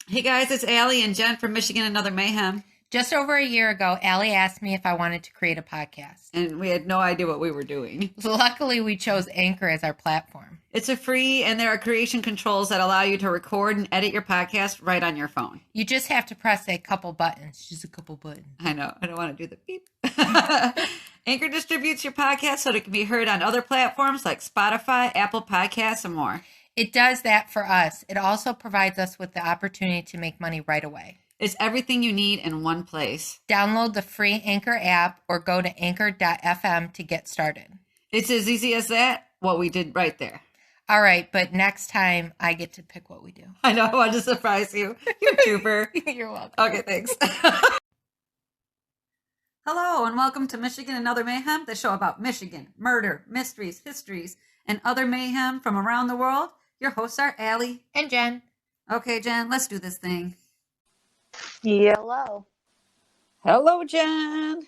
Hey guys, it's Allie and Jen from Michigan Another Mayhem. Just over a year ago, Allie asked me if I wanted to create a podcast. And we had no idea what we were doing. Luckily, we chose Anchor as our platform. It's a free, and there are creation controls that allow you to record and edit your podcast right on your phone. You just have to press a couple buttons. Just a couple buttons. I know. I don't want to do the beep. Anchor distributes your podcast so that it can be heard on other platforms like Spotify, Apple Podcasts, and more. It does that for us. It also provides us with the opportunity to make money right away. It's everything you need in one place. Download the free Anchor app or go to anchor.fm to get started. It's as easy as that, what we did right there. All right, but next time I get to pick what we do. I know, I wanted to surprise you. You trooper. You're welcome. Okay, thanks. Hello, and welcome to Michigan Another Mayhem, the show about Michigan, murder, mysteries, histories, and other mayhem from around the world. Your hosts are Allie and Jen. Okay, Jen, let's do this thing. Hello. Hello, Jen.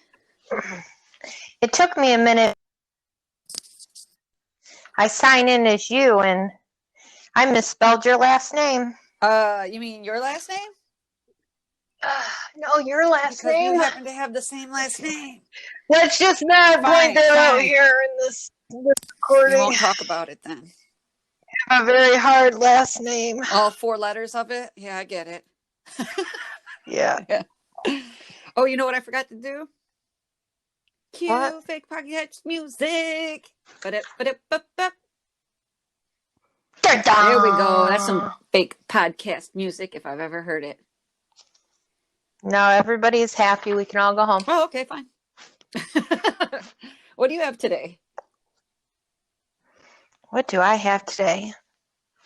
It took me a minute. I sign in as you, and I misspelled your last name. You mean your last name? No, your last because name. You happen to have the same last name. Let's just not point that out here in this recording. We won't talk about it then. I have a very hard last name. All 4 letters of it? Yeah, I get it. Yeah. Oh, you know what I forgot to do? Cue What? fake podcast music. There we go. That's some fake podcast music if I've ever heard it. No, everybody's happy. We can all go home. Oh, okay, fine. What do you have today? What do I have today?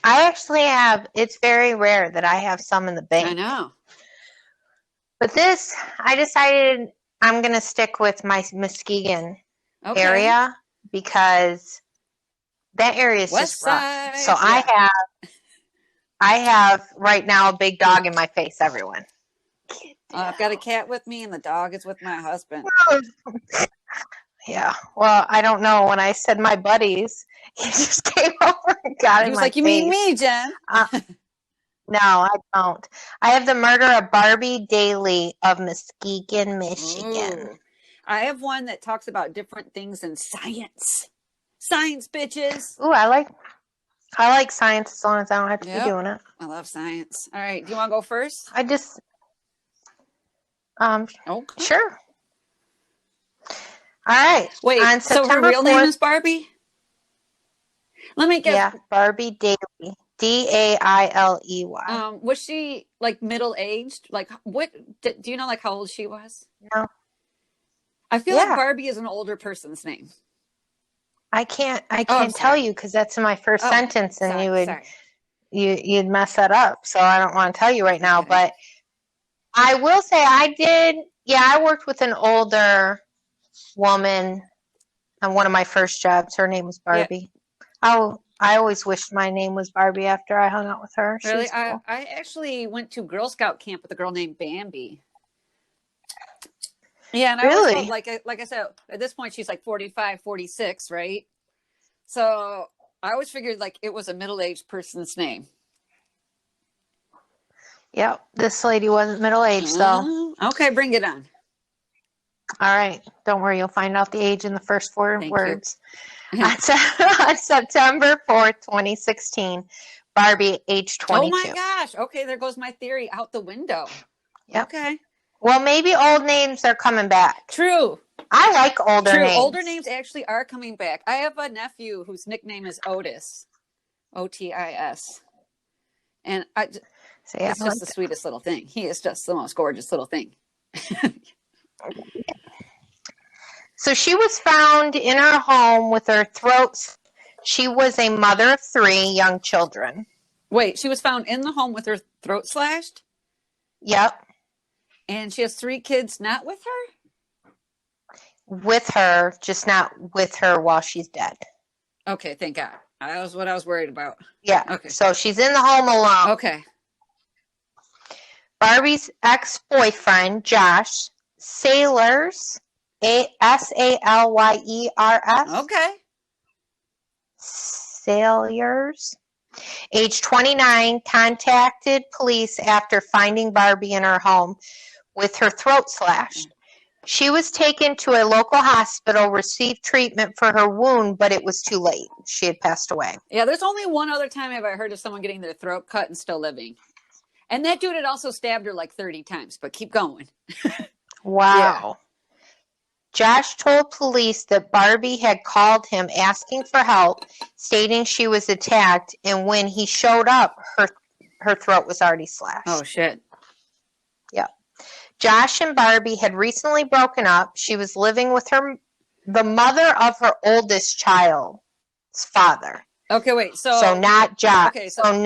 I actually have, it's very rare that I have some in the bank. I know. But this, I decided I'm going to stick with my Muskegon area because that area is West just rough. side, So yeah. I have right now a big dog in my face, everyone. I've got a cat with me and the dog is with my husband. Yeah. Well, I don't know. When I said my buddies, he just came over and got He in was my like, you face. mean me, Jen? No, I don't. I have the murder of Barbie Dailey of Muskegon, Michigan. Ooh. I have one that talks about different things in science. Science, bitches. Ooh, I like science as long as I don't have to be doing it. I love science. All right. Do you want to go first? I just, Okay. sure. All right. Wait, on so her September real 4th, name is Barbie? Let me guess. Yeah, Barbie Dailey. Dailey. Was she like middle-aged? Like what, do you know like how old she was? No. I feel like Barbie is an older person's name. I can't I'm tell sorry. you because that's in my first sentence and Sorry. you'd mess that up. So I don't want to tell you right now, Okay. but I will say I worked with an older woman on one of my first jobs. Her name was Barbie. I always wished my name was Barbie after I hung out with her. She Really? was cool. I actually went to Girl Scout camp with a girl named Bambi. Yeah, and I always Really? felt like I said, at this point she's like 45, 46, right? So I always figured like it was a middle-aged person's name. Yep. This lady wasn't middle-aged though. Okay, bring it on. All right. Don't worry. You'll find out the age in the first 4 Thank words. you. On September 4th, 2016, Barbie, age 22. Oh my gosh. Okay, there goes my theory out the window. Yep. Okay. Well, maybe old names are coming back. True. I like older names. Older names actually are coming back. I have a nephew whose nickname is Otis. Otis. And it's just the sweetest little thing. He is just the most gorgeous little thing. So she was found in her home with her throat. She was a mother of 3 young children. Wait, she was found in the home with her throat slashed? Yep. And she has 3 kids not with her? With her, just not with her while she's dead. Okay, thank God. That was what I was worried about. Yeah. Okay. So she's in the home alone. Okay. Barbie's ex-boyfriend, Josh Sailors, Salyers. Okay. Sailors age 29, contacted police after finding Barbie in her home with her throat slashed. She was taken to a local hospital, received treatment for her wound, but it was too late. She had passed away. Yeah, there's only one other time I've ever heard of someone getting their throat cut and still living. And that dude had also stabbed her like 30 times, but keep going. Wow. Yeah. Josh told police that Barbie had called him asking for help, stating she was attacked, and when he showed up, her throat was already slashed. Oh, shit. Yeah. Josh and Barbie had recently broken up. She was living with the mother of her oldest child's father. Okay, wait. So not Josh. Okay, so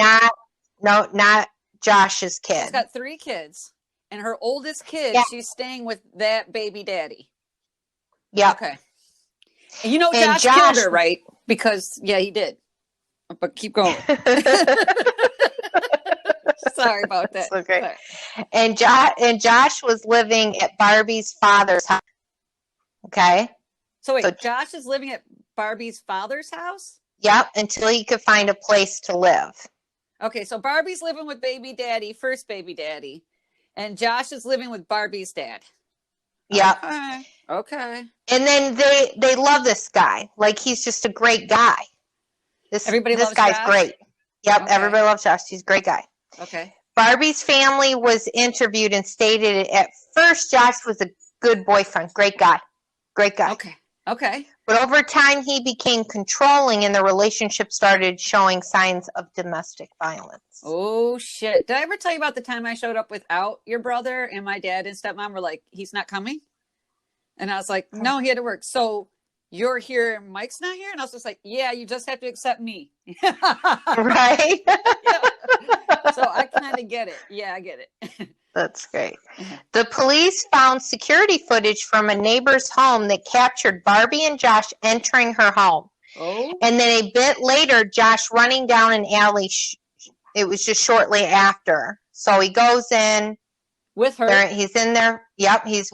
not Josh's kid. She's got 3 kids, and her oldest kid, she's staying with that baby daddy. Yeah. Okay. And you know Josh killed her, right? Because, yeah, he did. But keep going. Sorry about that. It's okay. And Josh was living at Barbie's father's house. Okay. So wait, Josh is living at Barbie's father's house? Yep, until he could find a place to live. Okay, so Barbie's living with baby daddy, first baby daddy, and Josh is living with Barbie's dad. Yep. Okay. And then they love this guy. Like, he's just a great guy. This guy's Josh? Great. Yep, okay. Everybody loves Josh. He's a great guy. Okay. Barbie's family was interviewed and stated at first Josh was a good boyfriend. Great guy. Great guy. Okay. But over time, he became controlling, and the relationship started showing signs of domestic violence. Oh, shit. Did I ever tell you about the time I showed up without your brother, and my dad and stepmom were like, he's not coming? And I was like, no, he had to work. So you're here, Mike's not here? And I was just like, yeah, you just have to accept me. Right? Yeah. So I kind of get it. Yeah, I get it. That's great. The police found security footage from a neighbor's home that captured Barbie and Josh entering her home. Oh. And then a bit later, Josh running down an alley. It was just shortly after. So he goes in. With her? He's in there. Yep, he's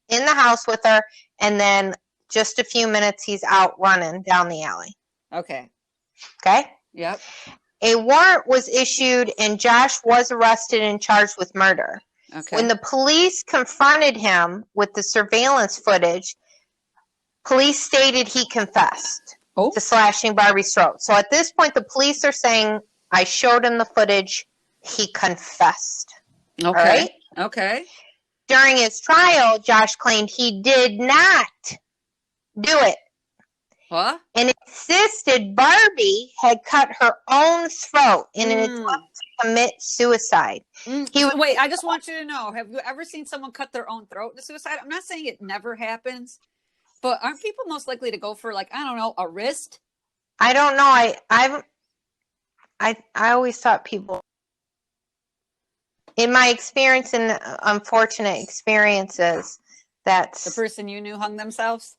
in the house with her. And then just a few minutes, he's out running down the alley. Okay. Okay? Yep. A warrant was issued, and Josh was arrested and charged with murder. Okay. When the police confronted him with the surveillance footage, police stated he confessed to slashing Barbie's throat. So at this point, the police are saying, I showed him the footage. He confessed. Okay. All right? Okay. During his trial, Josh claimed he did not do it. What? And insisted Barbie had cut her own throat in an attempt to commit suicide. Wait, I just want you to know, have you ever seen someone cut their own throat in suicide? I'm not saying it never happens, but aren't people most likely to go for, like, I don't know, a wrist? I don't know. I always thought people, in my experience and unfortunate experiences, that's the person you knew hung themselves.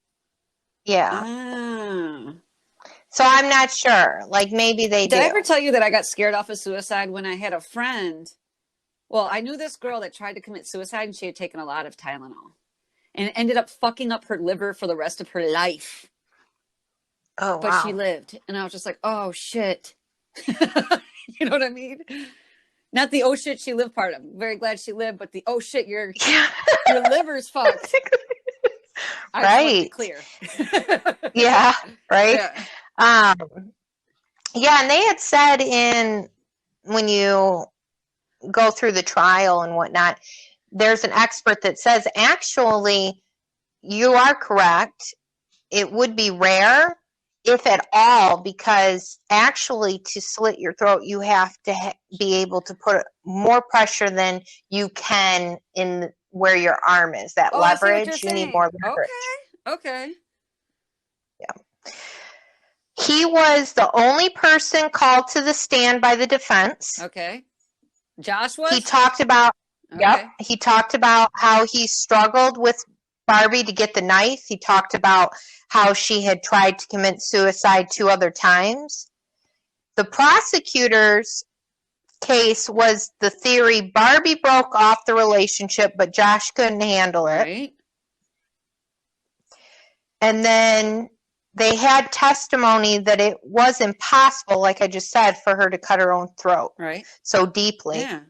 Yeah. Ah. So I'm not sure. Like, maybe they did. Did I ever tell you that I got scared off of suicide when I had a friend? Well, I knew this girl that tried to commit suicide, and she had taken a lot of Tylenol, and it ended up fucking up her liver for the rest of her life. Oh, wow. But she lived, and I was just like, oh shit. You know what I mean? Not the oh shit she lived part. I'm very glad she lived, but the oh shit your liver's fucked. Right. Clear. Yeah. Right. Yeah. And they had said when you go through the trial and whatnot, there's an expert that says, actually, you are correct. It would be rare, if at all, because actually to slit your throat, you have to be able to put more pressure than you can in where your arm is. That leverage, you need more leverage. Okay. Yeah. He was the only person called to the stand by the defense. Okay. Josh was? He talked about, he talked about how he struggled with Barbie to get the knife. He talked about how she had tried to commit suicide 2 other times. The prosecutor's case was the theory Barbie broke off the relationship, but Josh couldn't handle it. Right. And then they had testimony that it was impossible, like I just said, for her to cut her own throat so deeply. Yeah.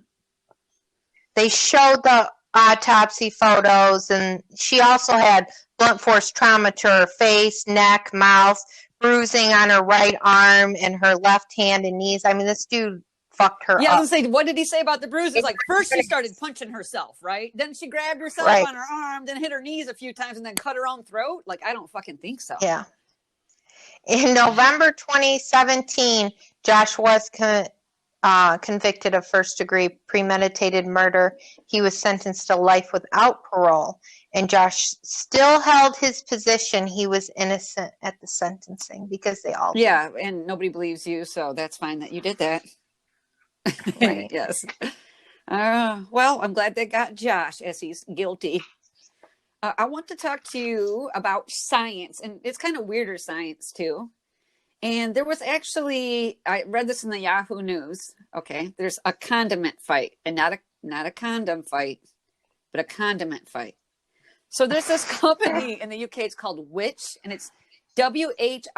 They showed the autopsy photos, and she also had blunt force trauma to her face, neck, mouth, bruising on her right arm and her left hand and knees. I mean, this dude fucked her Yeah, up. I was gonna say, what did he say about the bruises? Like, first she started punching herself, right? Then she grabbed herself on her arm, then hit her knees a few times, and then cut her own throat? Like, I don't fucking think so. Yeah. In November 2017, Josh was convicted of first-degree premeditated murder. He was sentenced to life without parole, and Josh still held his position he was innocent at the sentencing, because they all did. And nobody believes you, so that's fine that you did that. Right. Yes. Well, I'm glad they got Josh, as he's guilty. I want to talk to you about science, and it's kind of weirder science too. And there was actually, I read this in the Yahoo News. Okay, there's a condiment fight, and not a condom fight, but a condiment fight. So there's this company in the UK. It's called Which, and it's WHICH ?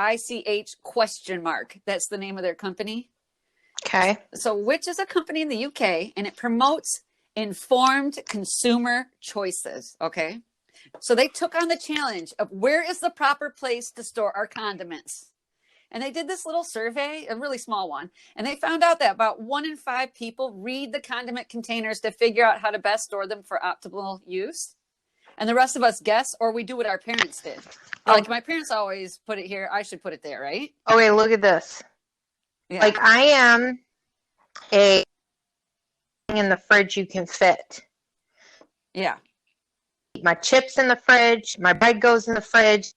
That's the name of their company. Okay. So Which is a company in the UK, and it promotes informed consumer choices. Okay. So they took on the challenge of where is the proper place to store our condiments. And they did this little survey, a really small one. And they found out that about 1 in 5 people read the condiment containers to figure out how to best store them for optimal use. And the rest of us guess, or we do what our parents did. Like, my parents always put it here. I should put it there, right? Okay, look at this. Yeah. Like, I am in the fridge you can fit. Yeah. My chips in the fridge. My bread goes in the fridge.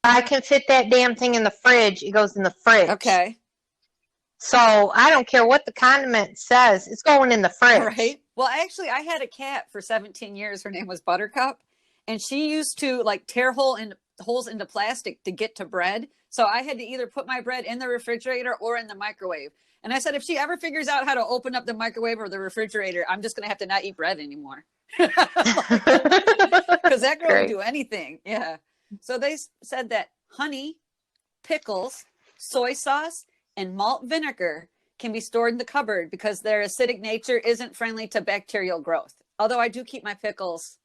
I can fit that damn thing in the fridge. It goes in the fridge. Okay. So I don't care what the condiment says. It's going in the fridge. Right. Well, actually, I had a cat for 17 years. Her name was Buttercup. And she used to like tear holes into plastic to get to bread. So I had to either put my bread in the refrigerator or in the microwave. And I said, if she ever figures out how to open up the microwave or the refrigerator, I'm just going to have to not eat bread anymore. Because that girl would do anything. Yeah. So they said that honey, pickles, soy sauce, and malt vinegar can be stored in the cupboard because their acidic nature isn't friendly to bacterial growth. Although I do keep my pickles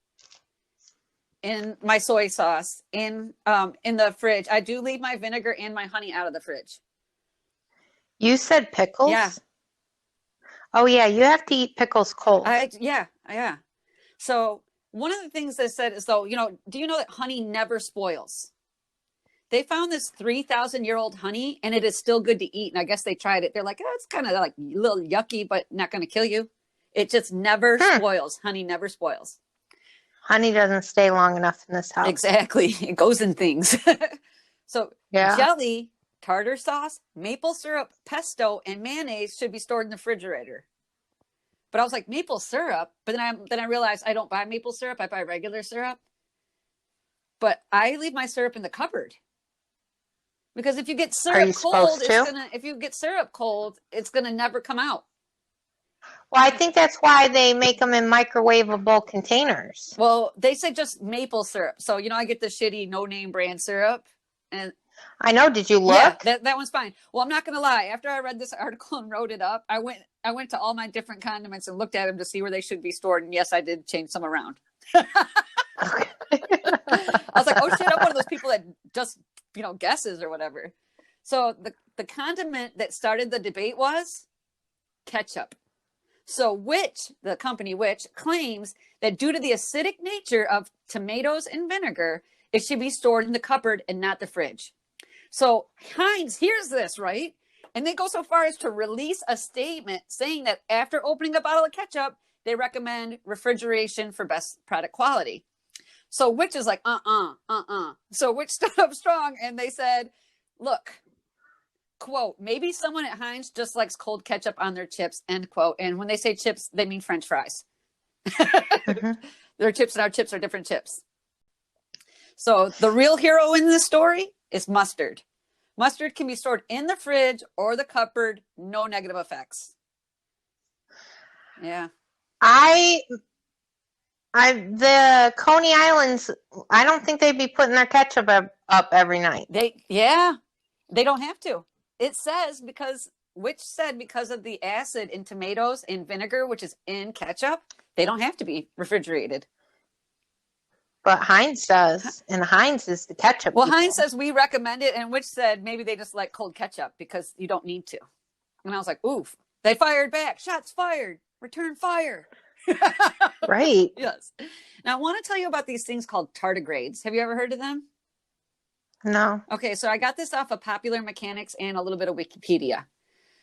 in my soy sauce in the fridge. I do leave my vinegar and my honey out of the fridge. You said pickles? Yeah. Oh, yeah. You have to eat pickles cold. Yeah. So one of the things they said is, though, do you know that honey never spoils? They found this 3,000-year-old honey, and it is still good to eat. And I guess they tried it. They're like, it's kind of like a little yucky, but not going to kill you. It just never spoils. Honey never spoils. Honey doesn't stay long enough in this house. Exactly. It goes in things. So jelly, tartar sauce, maple syrup, pesto, and mayonnaise should be stored in the refrigerator. But I was like, maple syrup? But then I realized I don't buy maple syrup. I buy regular syrup. But I leave my syrup in the cupboard. Because if you get syrup cold, if you get syrup cold, it's gonna never come out. Well, I think that's why they make them in microwavable containers. Well, they say just maple syrup. So, I get the shitty no-name brand syrup. And I know. Did you look? Yeah, that one's fine. Well, I'm not going to lie. After I read this article and wrote it up, I went to all my different condiments and looked at them to see where they should be stored. And yes, I did change some around. I was like, oh shit, I'm one of those people that just, guesses or whatever. So the condiment that started the debate was ketchup. So the company Which claims that due to the acidic nature of tomatoes and vinegar, it should be stored in the cupboard and not the fridge. So Heinz hears this, right? And they go so far as to release a statement saying that after opening a bottle of ketchup, they recommend refrigeration for best product quality. So Which is like, So Which stood up strong and they said, look, quote, maybe someone at Heinz just likes cold ketchup on their chips, end quote. And when they say chips, they mean French fries. Their chips and our chips are different chips. So the real hero in this story is mustard. Mustard can be stored in the fridge or the cupboard, no negative effects. Yeah. The Coney Islands, I don't think they'd be putting their ketchup up every night. They don't have to. It says because of the acid in tomatoes and vinegar, which is in ketchup, they don't have to be refrigerated. But Heinz does, and Heinz is the ketchup. Well, Heinz says we recommend it, and which said maybe they just like cold ketchup because you don't need to. And I was like, oof. They fired back. Shots fired. Return fire. Right. Yes. Now, I want to tell you about these things called tardigrades. Have you ever heard of them? No. Okay, so I got this off of Popular Mechanics and a little bit of Wikipedia.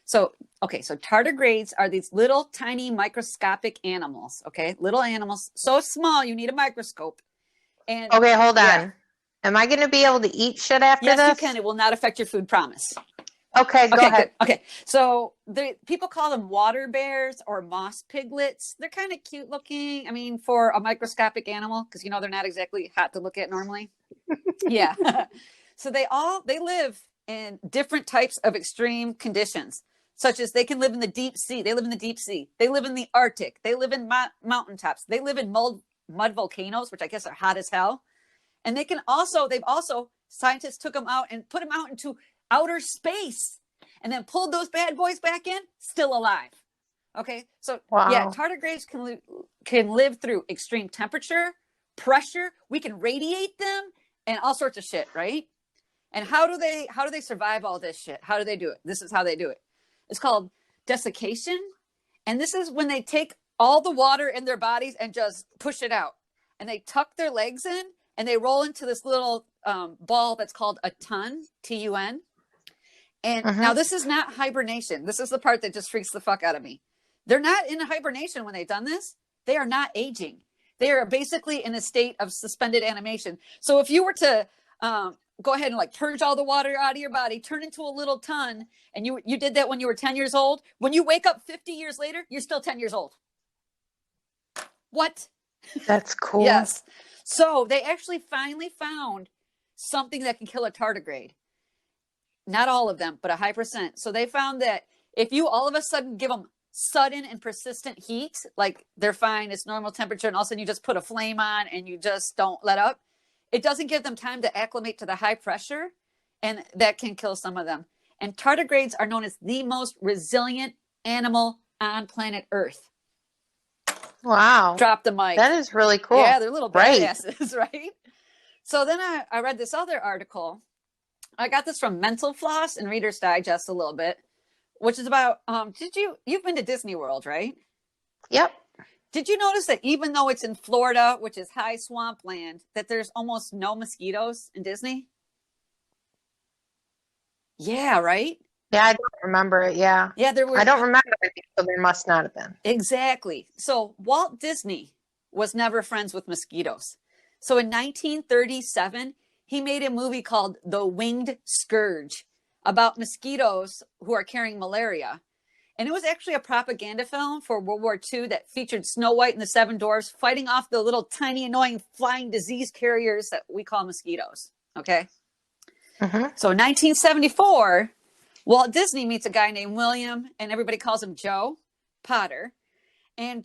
So tardigrades are these little tiny microscopic animals, okay? Little animals, so small you need a microscope. And okay, hold on. Am I going to be able to eat shit after this? Yes, you can. It will not affect your food, promise. Okay, go ahead. Good. Okay, so people call them water bears or moss piglets. They're kind of cute looking. I mean, for a microscopic animal, because they're not exactly hot to look at normally. Yeah. So they live in different types of extreme conditions, such as they can live in the deep sea. They live in the deep sea. They live in the Arctic. They live in mountaintops. They live in mud volcanoes, which I guess are hot as hell. And scientists took them out and put them out into outer space and then pulled those bad boys back in, still alive. Okay. So yeah, tardigrades can live through extreme temperature, pressure. We can radiate them and all sorts of shit. Right. And how do they survive all this shit? How do they do it? This is how they do it. It's called desiccation. And this is when they take all the water in their bodies and just push it out. And they tuck their legs in and they roll into this little ball that's called a tun, T-U-N. And now this is not hibernation. This is the part that just freaks the fuck out of me. They're not in hibernation when they've done this. They are not aging. They are basically in a state of suspended animation. So if you were to go ahead and like purge all the water out of your body, turn into a little ton, and you did that when you were 10 years old, when you wake up 50 years later, you're still 10 years old. What? That's cool. Yes. So they actually finally found something that can kill a tardigrade. Not all of them, but a high percent. So they found that if you all of a sudden give them sudden and persistent heat, like they're fine, it's normal temperature, and all of a sudden you just put a flame on and you just don't let up, it doesn't give them time to acclimate to the high pressure, and that can kill some of them. And tardigrades are known as the most resilient animal on planet Earth. Wow. Drop the mic. That is really cool. Yeah, they're little badasses, right? So then I read this other article. I got this from Mental Floss and Reader's Digest a little bit, which is about, you've been to Disney World, right? Yep. Did you notice that even though it's in Florida, which is high swampland, that there's almost no mosquitoes in Disney? Yeah, right? Yeah, I don't remember it. Yeah. Yeah, there were. I don't remember it, so there must not have been. Exactly. So Walt Disney was never friends with mosquitoes. So in 1937, he made a movie called The Winged Scourge about mosquitoes who are carrying malaria. And it was actually a propaganda film for World War II that featured Snow White and the Seven Dwarfs fighting off the little tiny annoying flying disease carriers that we call mosquitoes. Okay. So in 1974, Walt Disney meets a guy named William, and everybody calls him Joe Potter. And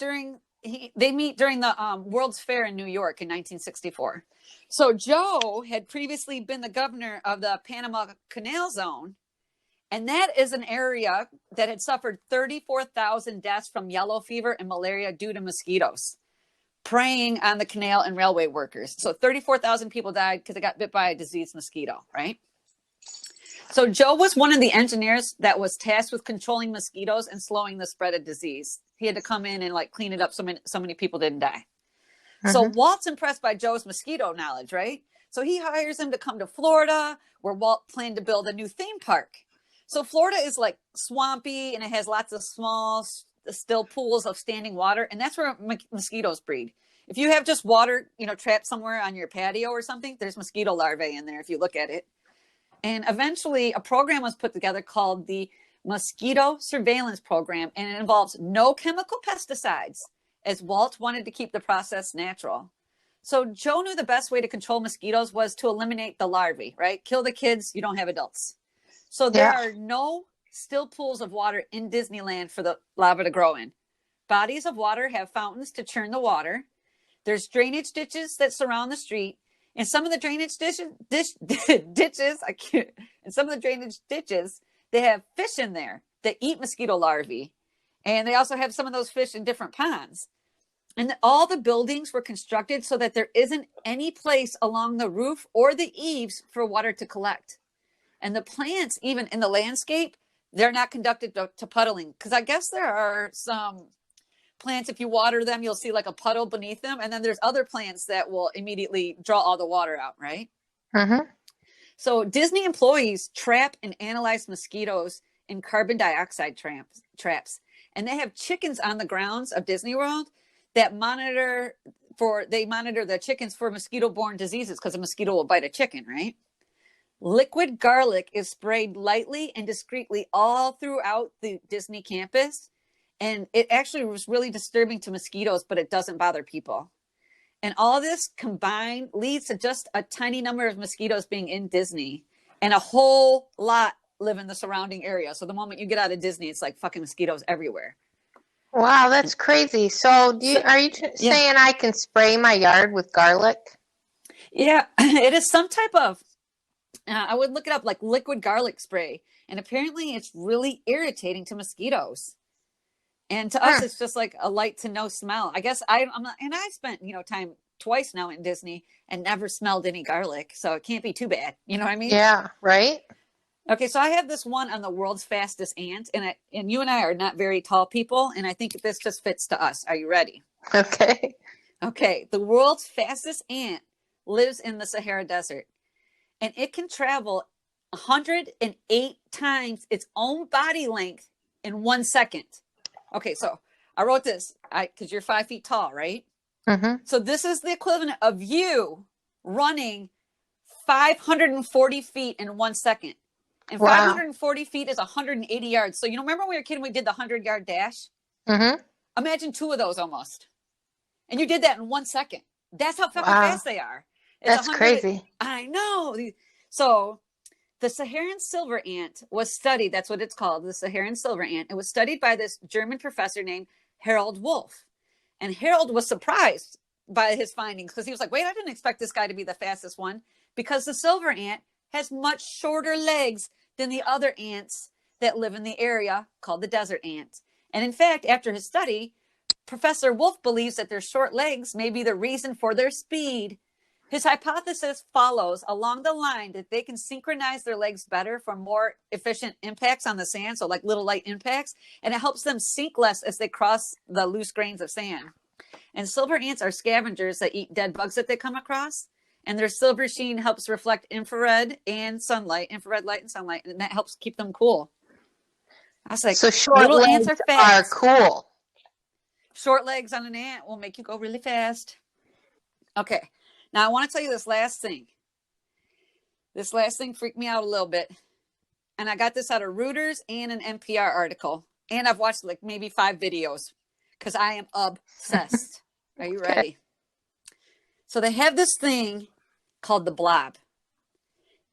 they meet during the World's Fair in New York in 1964. So Joe had previously been the governor of the Panama Canal Zone. And that is an area that had suffered 34,000 deaths from yellow fever and malaria due to mosquitoes preying on the canal and railway workers. So 34,000 people died because they got bit by a diseased mosquito, right? So Joe was one of the engineers that was tasked with controlling mosquitoes and slowing the spread of disease. He had to come in and like clean it up so many people didn't die. So Walt's impressed by Joe's mosquito knowledge, right? So he hires him to come to Florida, where Walt planned to build a new theme park. So Florida is like swampy and it has lots of small, still pools of standing water. And that's where mosquitoes breed. If you have just water, trapped somewhere on your patio or something, there's mosquito larvae in there if you look at it. And eventually a program was put together called the Mosquito Surveillance Program. And it involves no chemical pesticides, as Walt wanted to keep the process natural. So Joe knew the best way to control mosquitoes was to eliminate the larvae, right? Kill the kids, you don't have adults. So there are no still pools of water in Disneyland for the larvae to grow in. Bodies of water have fountains to churn the water. There's drainage ditches that surround the street. And some of the drainage ditches, I can't, and some of the drainage ditches, they have fish in there that eat mosquito larvae. And they also have some of those fish in different ponds. And all the buildings were constructed so that there isn't any place along the roof or the eaves for water to collect. And the plants, even in the landscape, they're not conducted to puddling. Because I guess there are some plants, if you water them, you'll see like a puddle beneath them. And then there's other plants that will immediately draw all the water out, right? Mm-hmm. So Disney employees trap and analyze mosquitoes in carbon dioxide traps. And they have chickens on the grounds of Disney World that monitor the chickens for mosquito-borne diseases, because a mosquito will bite a chicken, right? Liquid garlic is sprayed lightly and discreetly all throughout the Disney campus. And it actually was really disturbing to mosquitoes, but it doesn't bother people. And all this combined leads to just a tiny number of mosquitoes being in Disney, and a whole lot live in the surrounding area. So the moment you get out of Disney, it's like fucking mosquitoes everywhere. Wow, that's crazy. So are you saying I can spray my yard with garlic? Yeah, it is some type of, I would look it up, like liquid garlic spray. And apparently it's really irritating to mosquitoes. And to us, it's just like a light to no smell. I guess I spent, time twice now in Disney and never smelled any garlic. So it can't be too bad. You know what I mean? Yeah, right. Okay, so I have this one on the world's fastest ant, and you and I are not very tall people, and I think this just fits to us. Are you ready? Okay. Okay, the world's fastest ant lives in the Sahara Desert, and it can travel 108 times its own body length in 1 second. Okay, so I wrote this because you're 5 feet tall, right? Mm-hmm. So this is the equivalent of you running 540 feet in 1 second. And 540 feet is 180 yards. So, remember when we were kidding, we did the 100-yard dash? Mm-hmm. Imagine 2 of those almost. And you did that in 1 second. That's how fucking fast they are. That's crazy. I know. So the Saharan silver ant was studied. That's what it's called, the Saharan silver ant. It was studied by this German professor named Harold Wolff. And Harold was surprised by his findings because he was like, wait, I didn't expect this guy to be the fastest one, because the silver ant has much shorter legs than the other ants that live in the area called the desert ant. And in fact, after his study, Professor Wolff believes that their short legs may be the reason for their speed. His hypothesis follows along the line that they can synchronize their legs better for more efficient impacts on the sand, so like little light impacts, and it helps them sink less as they cross the loose grains of sand. And silver ants are scavengers that eat dead bugs that they come across. And their silver sheen helps reflect infrared light and sunlight, and that helps keep them cool. I was like, so short legs are cool. Short legs on an ant will make you go really fast. Okay, now I want to tell you this last thing. This last thing freaked me out a little bit. And I got this out of Reuters and an NPR article. And I've watched like maybe 5 videos because I am obsessed. Are you ready? So they have this thing called the blob.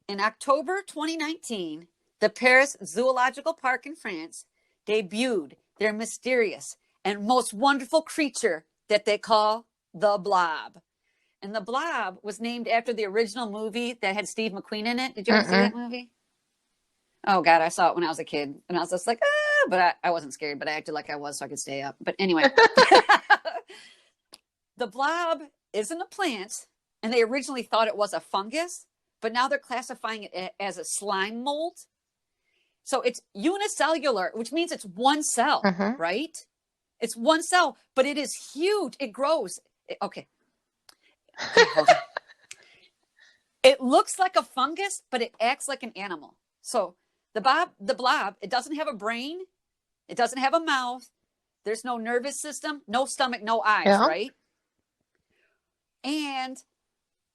In October 2019, the Paris Zoological Park in France debuted their mysterious and most wonderful creature that they call the blob. And the blob was named after the original movie that had Steve McQueen in it. Did you ever see that movie? Oh, God, I saw it when I was a kid. And I was just like, but I wasn't scared, but I acted like I was so I could stay up. But anyway, the blob isn't a plant. And they originally thought it was a fungus, but now they're classifying it as a slime mold. So it's unicellular, which means it's one cell, right? It's one cell, but it is huge. It grows. Okay, hold on. It looks like a fungus, but it acts like an animal. So the blob, it doesn't have a brain. It doesn't have a mouth. There's no nervous system, no stomach, no eyes, right? And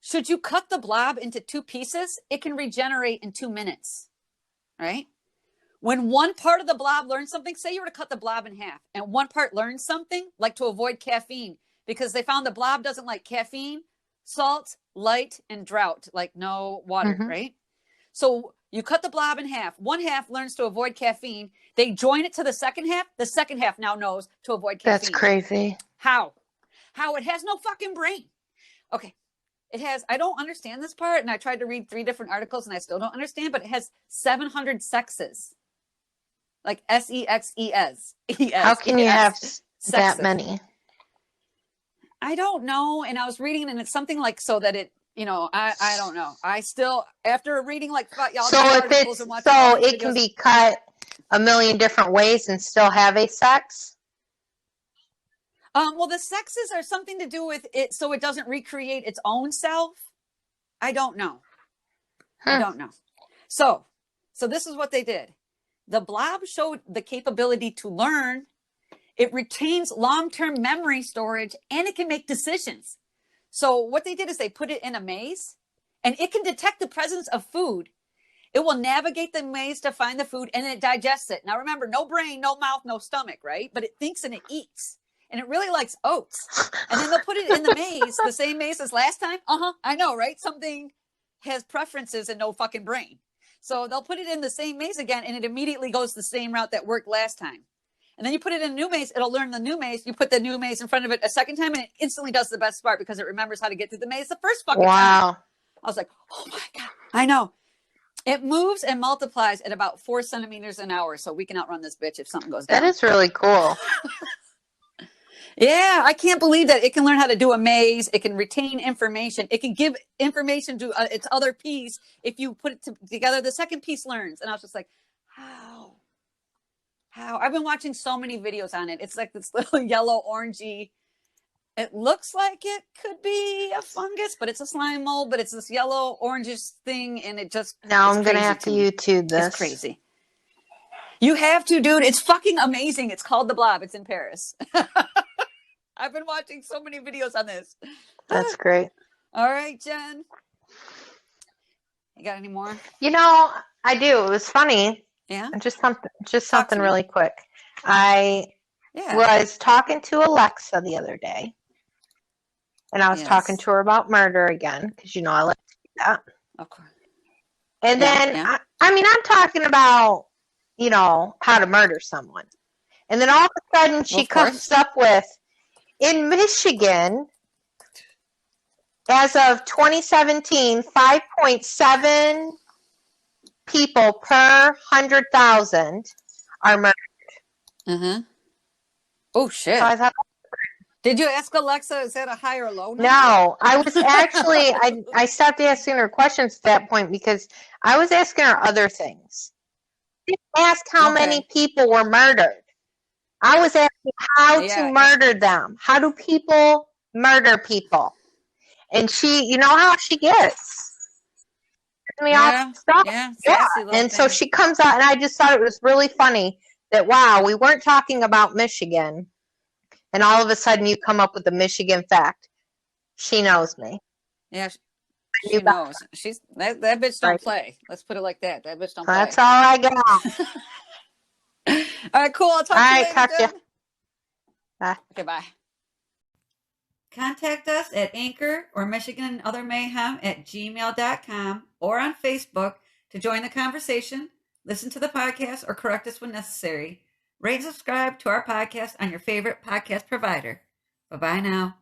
should you cut the blob into 2 pieces, it can regenerate in 2 minutes, right? When one part of the blob learns something, say you were to cut the blob in half, and one part learns something, like to avoid caffeine, because they found the blob doesn't like caffeine, salt, light, and drought, like no water, right? So you cut the blob in half. One half learns to avoid caffeine. They join it to the second half. The second half now knows to avoid caffeine. That's crazy. How? It has no fucking brain. Okay. It has, I don't understand this part, and I tried to read 3 different articles and I still don't understand, but it has 700 sexes. Like sexes. How can you have that Sexes. many? I don't know. And I was reading, and it's something like so that it, I don't know. I still, after reading like y'all So if it's so it can be cut a million different ways and still have a sex. Well, the sexes are something to do with it, so it doesn't recreate its own self. I don't know. I don't know. So this is what they did. The blob showed the capability to learn. It retains long-term memory storage, and it can make decisions. So what they did is they put it in a maze, and it can detect the presence of food. It will navigate the maze to find the food, and it digests it. Now remember, no brain, no mouth, no stomach, right? But it thinks and it eats. And it really likes oats. And then they'll put it in the maze, the same maze as last time. I know, right? Something has preferences and no fucking brain. So they'll put it in the same maze again, and it immediately goes the same route that worked last time. And then you put it in a new maze, it'll learn the new maze. You put the new maze in front of it a second time, and it instantly does the best part because it remembers how to get through the maze the first fucking time. I was like, oh my God, I know. It moves and multiplies at about 4 centimeters an hour, so we can outrun this bitch if something goes down. That is really cool. Yeah, I can't believe that it can learn how to do a maze. It can retain information. It can give information to its other piece. If you put it together, the second piece learns. And I was just like, how? I've been watching so many videos on it. It's like this little yellow orangey. It looks like it could be a fungus, but it's a slime mold. But it's this yellow orangish thing, and it just. Now I'm gonna have to YouTube this. It's crazy. You have to, dude. It's fucking amazing. It's called The Blob. It's in Paris. I've been watching so many videos on this. That's great. All right, Jen. You got any more? I do. It was funny. Yeah. Just something really quick. I was talking to Alexa the other day, and I was talking to her about murder again because I like to do that. Of course. And then I'm talking about how to murder someone, and then all of a sudden she comes up with. In Michigan, as of 2017, 5.7 people per 100,000 are murdered. Mm-hmm. Oh, shit. So I thought, did you ask Alexa, is that a high or low number? No, I was actually, I stopped asking her questions at that point because I was asking her other things. I didn't ask how many people were murdered. I was asking how to murder them. How do people murder people? And she, how she gets. Stuff. Yeah. And so she comes out, and I just thought it was really funny that, wow, we weren't talking about Michigan. And all of a sudden you come up with a Michigan fact. She knows me. Yeah, she knows. She's that bitch don't play. Let's put it like that. That bitch don't play. That's all I got. All right, cool. I'll talk to you later. Talk to you. Bye. Okay, bye. Contact us at Anchor or Michigan and Other Mayhem at gmail.com or on Facebook to join the conversation, listen to the podcast, or correct us when necessary. Rate and subscribe to our podcast on your favorite podcast provider. Bye-bye now.